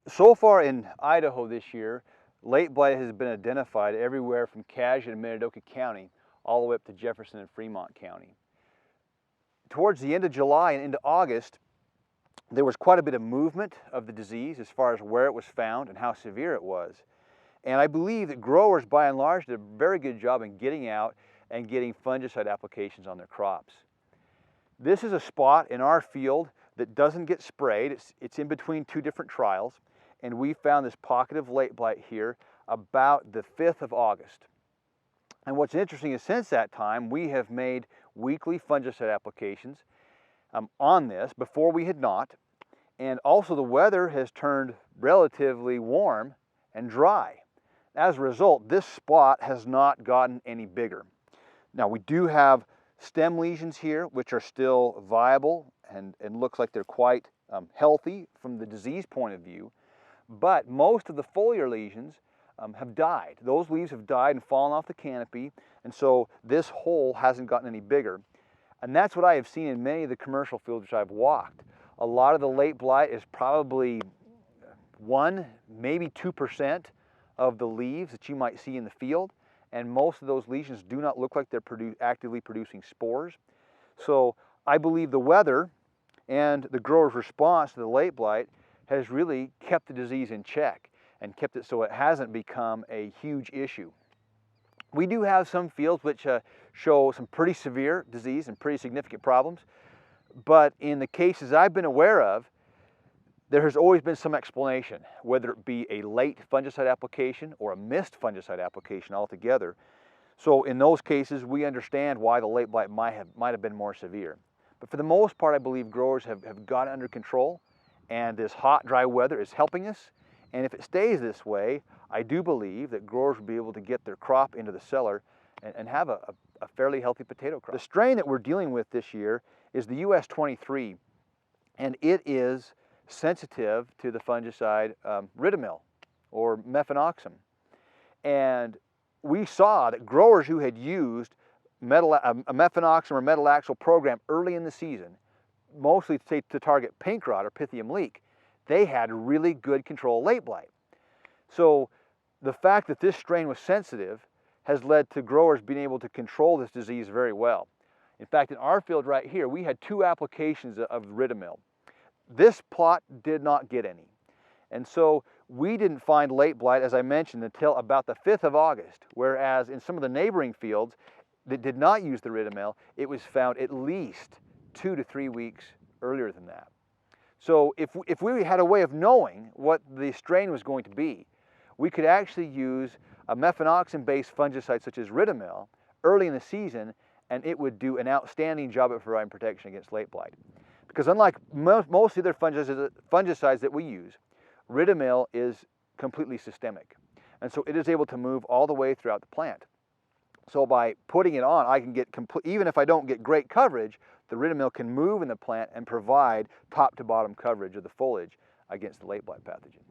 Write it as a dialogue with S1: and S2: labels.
S1: So far in Idaho this year, late blight has been identified everywhere from Cassia and Minidoka County all the way up to Jefferson and Fremont County. Towards the end of July and into August, there was quite a bit of movement of the disease as far as where it was found and how severe it was. And I believe that growers, by and large, did a very good job in getting out and getting fungicide applications on their crops. This is a spot in our field that doesn't get sprayed. It's in between two different trials, and we found this pocket of late blight here about the 5th of August. And what's interesting is since that time, we have made weekly fungicide applications on this. Before we had not, and also the weather has turned relatively warm and dry. As a result, this spot has not gotten any bigger. Now we do have stem lesions here which are still viable and looks like they're quite healthy from the disease point of view, but most of the foliar lesions have died. Those leaves have died and fallen off the canopy, and so this hole hasn't gotten any bigger. And that's what I have seen in many of the commercial fields which I've walked. A lot of the late blight is probably 1, maybe 2% of the leaves that you might see in the field, and most of those lesions do not look like they're actively producing spores. So I believe the weather and the grower's response to the late blight has really kept the disease in check and kept it so it hasn't become a huge issue. We do have some fields which show some pretty severe disease and pretty significant problems, but in the cases I've been aware of, there has always been some explanation, whether it be a late fungicide application or a missed fungicide application altogether. So in those cases, we understand why the late blight might have been more severe. But for the most part, I believe growers have got it under control, and this hot, dry weather is helping us. And if it stays this way, I do believe that growers will be able to get their crop into the cellar and have a fairly healthy potato crop. The strain that we're dealing with this year is the US 23, and it is sensitive to the fungicide Ridamil or mefenoxam. And we saw that growers who had used a mefenoxam or metalaxyl program early in the season, mostly to target pink rot or Pythium leek, they had really good control of late blight. So the fact that this strain was sensitive has led to growers being able to control this disease very well. In fact, in our field right here, we had 2 applications of Ridamil. This plot did not get any. And so we didn't find late blight, as I mentioned, until about the 5th of August, whereas in some of the neighboring fields that did not use the Ridamil, it was found at least 2 to 3 weeks earlier than that. So if we had a way of knowing what the strain was going to be, we could actually use a mefenoxam-based fungicide such as Ridamil early in the season, and it would do an outstanding job at providing protection against late blight. Because unlike most other fungicides that we use, Ridamil is completely systemic. And so it is able to move all the way throughout the plant. So by putting it on, I can get even if I don't get great coverage, the Ridamil can move in the plant and provide top to bottom coverage of the foliage against the late blight pathogen.